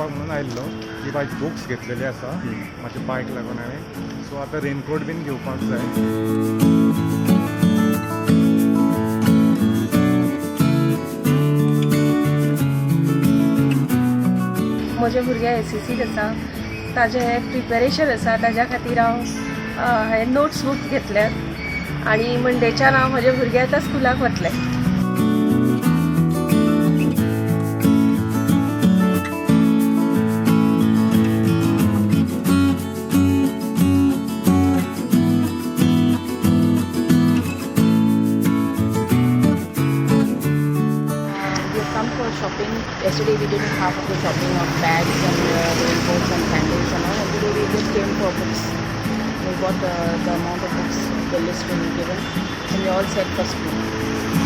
घेवपाक म्हणून आयिल्लो की म्हाजे बुक्स घेतलेले आसा म्हाजे बायक लागून हांवें सो आतां रेनकोट बीन घेवपाक जाय. म्हजे भुरगे SCCत आसा, ताजें प्रिपेरेशन आसा, ताज्या खातीर हांव नोट्स बूक घेतल्यात आनी मंडेच्यान हांव म्हजे भुरगे आतां स्कुलाक वतले. Shopping. Yesterday we did half of the shopping of bags and raincoats and sandals and all. And today we just came for books. We got the amount of books, the list when we given, and we all set for school.